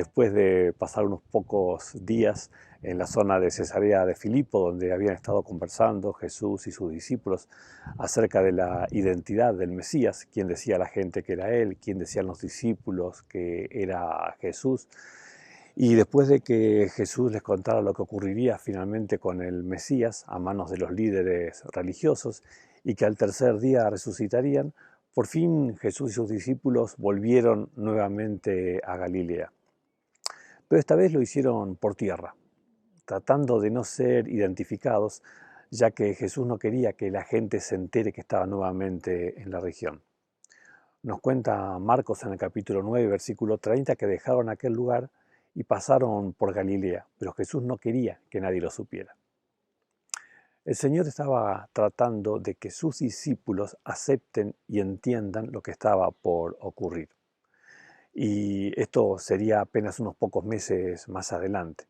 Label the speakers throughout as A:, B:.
A: después de pasar unos pocos días en la zona de Cesarea de Filipo, donde habían estado conversando Jesús y sus discípulos acerca de la identidad del Mesías, quién decía la gente que era él, quién decían los discípulos que era Jesús. Y después de que Jesús les contara lo que ocurriría finalmente con el Mesías a manos de los líderes religiosos y que al tercer día resucitarían, por fin Jesús y sus discípulos volvieron nuevamente a Galilea. Pero esta vez lo hicieron por tierra, tratando de no ser identificados, ya que Jesús no quería que la gente se entere que estaba nuevamente en la región. Nos cuenta Marcos en el capítulo 9, versículo 30, que dejaron aquel lugar y pasaron por Galilea, pero Jesús no quería que nadie lo supiera. El Señor estaba tratando de que sus discípulos acepten y entiendan lo que estaba por ocurrir. Y esto sería apenas unos pocos meses más adelante.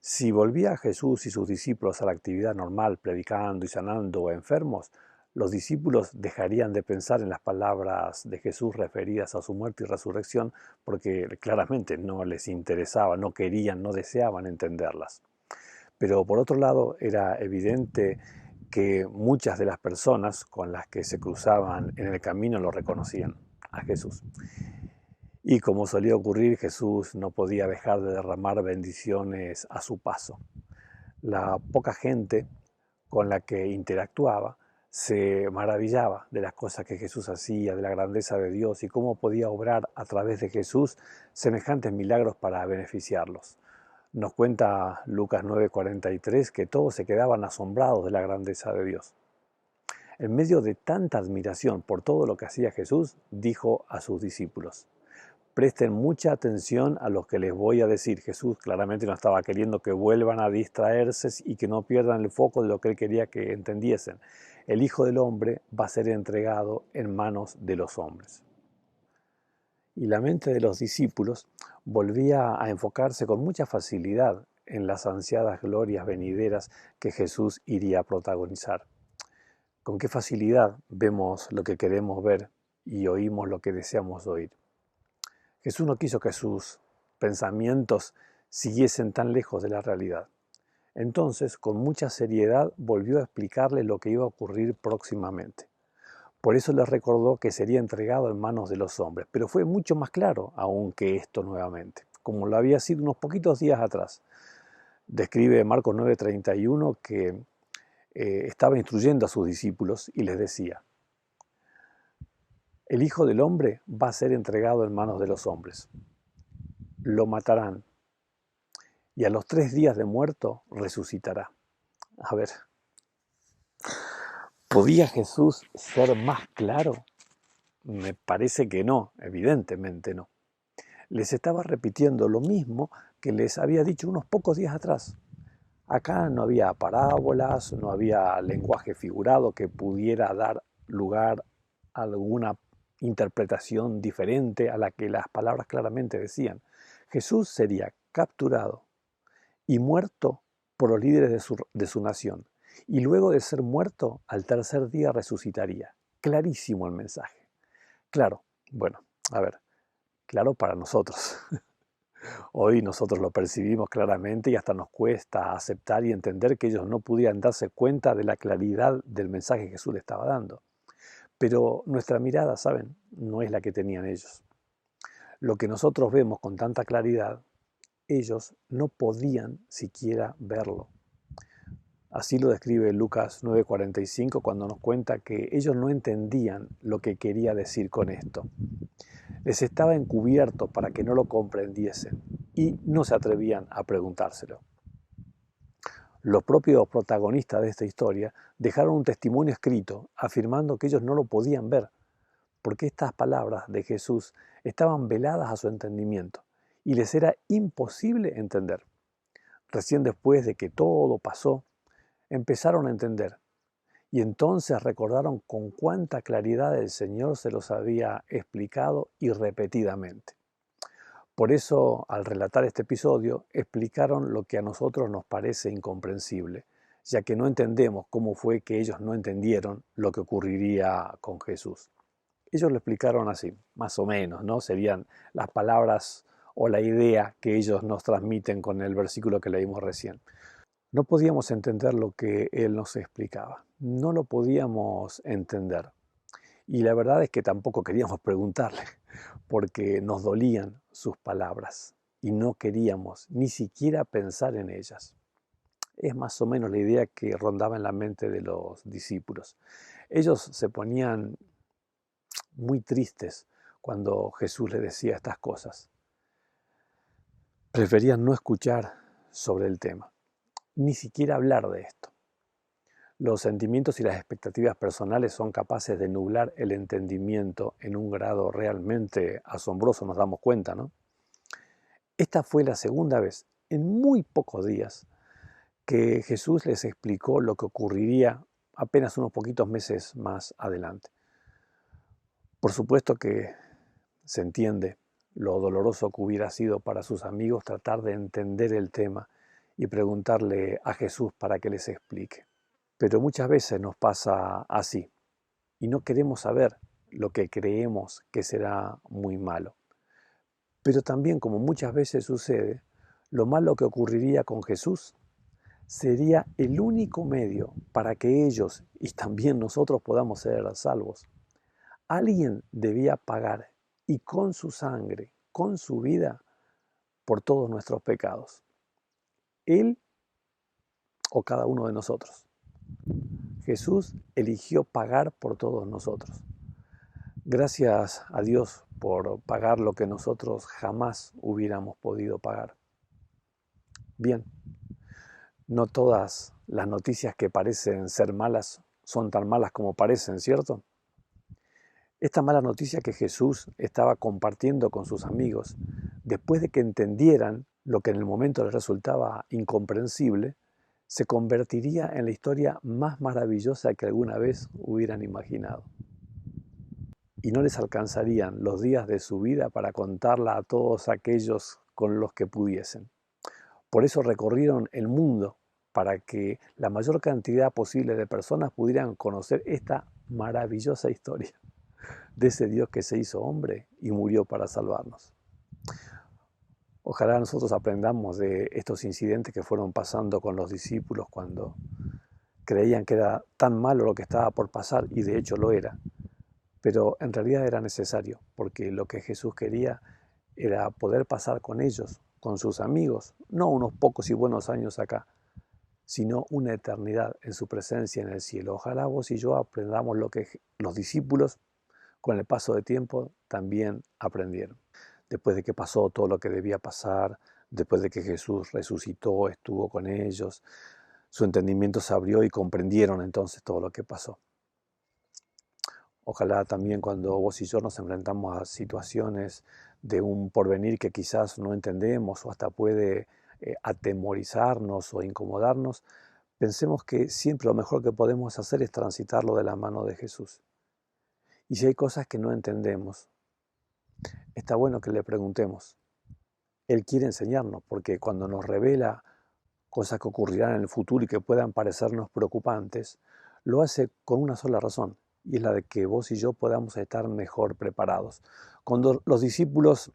A: Si volvía Jesús y sus discípulos a la actividad normal, predicando y sanando a enfermos, los discípulos dejarían de pensar en las palabras de Jesús referidas a su muerte y resurrección porque claramente no les interesaba, no querían, no deseaban entenderlas. Pero por otro lado, era evidente que muchas de las personas con las que se cruzaban en el camino lo reconocían a Jesús. Y como solía ocurrir, Jesús no podía dejar de derramar bendiciones a su paso. La poca gente con la que interactuaba se maravillaba de las cosas que Jesús hacía, de la grandeza de Dios y cómo podía obrar a través de Jesús semejantes milagros para beneficiarlos. Nos cuenta Lucas 9:43 que todos se quedaban asombrados de la grandeza de Dios. En medio de tanta admiración por todo lo que hacía Jesús, dijo a sus discípulos: presten mucha atención a lo que les voy a decir. Jesús claramente no estaba queriendo que vuelvan a distraerse y que no pierdan el foco de lo que él quería que entendiesen. El Hijo del Hombre va a ser entregado en manos de los hombres. Y la mente de los discípulos volvía a enfocarse con mucha facilidad en las ansiadas glorias venideras que Jesús iría a protagonizar. Con qué facilidad vemos lo que queremos ver y oímos lo que deseamos oír. Jesús no quiso que sus pensamientos siguiesen tan lejos de la realidad. Entonces, con mucha seriedad, volvió a explicarle lo que iba a ocurrir próximamente. Por eso les recordó que sería entregado en manos de los hombres, pero fue mucho más claro aún que esto nuevamente, como lo había sido unos poquitos días atrás. Describe Marcos 9:31 que estaba instruyendo a sus discípulos y les decía: el Hijo del Hombre va a ser entregado en manos de los hombres. Lo matarán y a los 3 días de muerto resucitará. A ver, ¿podía Jesús ser más claro? Me parece que no, evidentemente no. Les estaba repitiendo lo mismo que les había dicho unos pocos días atrás. Acá no había parábolas, no había lenguaje figurado que pudiera dar lugar a alguna interpretación diferente a la que las palabras claramente decían. Jesús sería capturado y muerto por los líderes de su nación. Y luego de ser muerto, al tercer día resucitaría. Clarísimo el mensaje. Claro, bueno, a ver, claro para nosotros. Hoy nosotros lo percibimos claramente y hasta nos cuesta aceptar y entender que ellos no pudieran darse cuenta de la claridad del mensaje que Jesús le estaba dando. Pero nuestra mirada, ¿saben?, no es la que tenían ellos. Lo que nosotros vemos con tanta claridad, ellos no podían siquiera verlo. Así lo describe Lucas 9:45 cuando nos cuenta que ellos no entendían lo que quería decir con esto. Les estaba encubierto para que no lo comprendiesen y no se atrevían a preguntárselo. Los propios protagonistas de esta historia dejaron un testimonio escrito afirmando que ellos no lo podían ver, porque estas palabras de Jesús estaban veladas a su entendimiento y les era imposible entender. Recién después de que todo pasó, empezaron a entender y entonces recordaron con cuánta claridad el Señor se los había explicado y repetidamente. Por eso, al relatar este episodio, explicaron lo que a nosotros nos parece incomprensible, ya que no entendemos cómo fue que ellos no entendieron lo que ocurriría con Jesús. Ellos lo explicaron así, más o menos, ¿no? Serían las palabras o la idea que ellos nos transmiten con el versículo que leímos recién. No podíamos entender lo que él nos explicaba, no lo podíamos entender. Y la verdad es que tampoco queríamos preguntarle, porque nos dolían sus palabras y no queríamos ni siquiera pensar en ellas. Es más o menos la idea que rondaba en la mente de los discípulos. Ellos se ponían muy tristes cuando Jesús les decía estas cosas. Preferían no escuchar sobre el tema, ni siquiera hablar de esto. Los sentimientos y las expectativas personales son capaces de nublar el entendimiento en un grado realmente asombroso, nos damos cuenta, ¿no? Esta fue la segunda vez en muy pocos días que Jesús les explicó lo que ocurriría apenas unos poquitos meses más adelante. Por supuesto que se entiende lo doloroso que hubiera sido para sus amigos tratar de entender el tema y preguntarle a Jesús para que les explique. Pero muchas veces nos pasa así y no queremos saber lo que creemos que será muy malo. Pero también, como muchas veces sucede, lo malo que ocurriría con Jesús sería el único medio para que ellos y también nosotros podamos ser salvos. Alguien debía pagar y con su sangre, con su vida, por todos nuestros pecados. Él o cada uno de nosotros. Jesús eligió pagar por todos nosotros. Gracias a Dios por pagar lo que nosotros jamás hubiéramos podido pagar. Bien, no todas las noticias que parecen ser malas son tan malas como parecen, ¿cierto? Esta mala noticia que Jesús estaba compartiendo con sus amigos, después de que entendieran lo que en el momento les resultaba incomprensible, se convertiría en la historia más maravillosa que alguna vez hubieran imaginado. Y no les alcanzarían los días de su vida para contarla a todos aquellos con los que pudiesen. Por eso recorrieron el mundo, para que la mayor cantidad posible de personas pudieran conocer esta maravillosa historia de ese Dios que se hizo hombre y murió para salvarnos. Ojalá nosotros aprendamos de estos incidentes que fueron pasando con los discípulos cuando creían que era tan malo lo que estaba por pasar, y de hecho lo era. Pero en realidad era necesario, porque lo que Jesús quería era poder pasar con ellos, con sus amigos, no unos pocos y buenos años acá, sino una eternidad en su presencia en el cielo. Ojalá vos y yo aprendamos lo que los discípulos con el paso del tiempo también aprendieron. Después de que pasó todo lo que debía pasar, después de que Jesús resucitó, estuvo con ellos, su entendimiento se abrió y comprendieron entonces todo lo que pasó. Ojalá también cuando vos y yo nos enfrentamos a situaciones de un porvenir que quizás no entendemos o hasta puede atemorizarnos o incomodarnos, pensemos que siempre lo mejor que podemos hacer es transitarlo de la mano de Jesús. Y si hay cosas que no entendemos, está bueno que le preguntemos. Él quiere enseñarnos, porque cuando nos revela cosas que ocurrirán en el futuro y que puedan parecernos preocupantes, lo hace con una sola razón, y es la de que vos y yo podamos estar mejor preparados. Cuando los discípulos,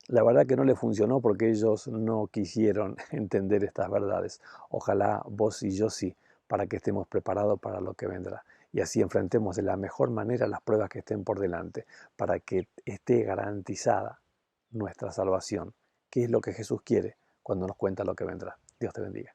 A: la verdad que no les funcionó porque ellos no quisieron entender estas verdades. Ojalá vos y yo sí, para que estemos preparados para lo que vendrá. Y así enfrentemos de la mejor manera las pruebas que estén por delante, para que esté garantizada nuestra salvación, que es lo que Jesús quiere cuando nos cuenta lo que vendrá. Dios te bendiga.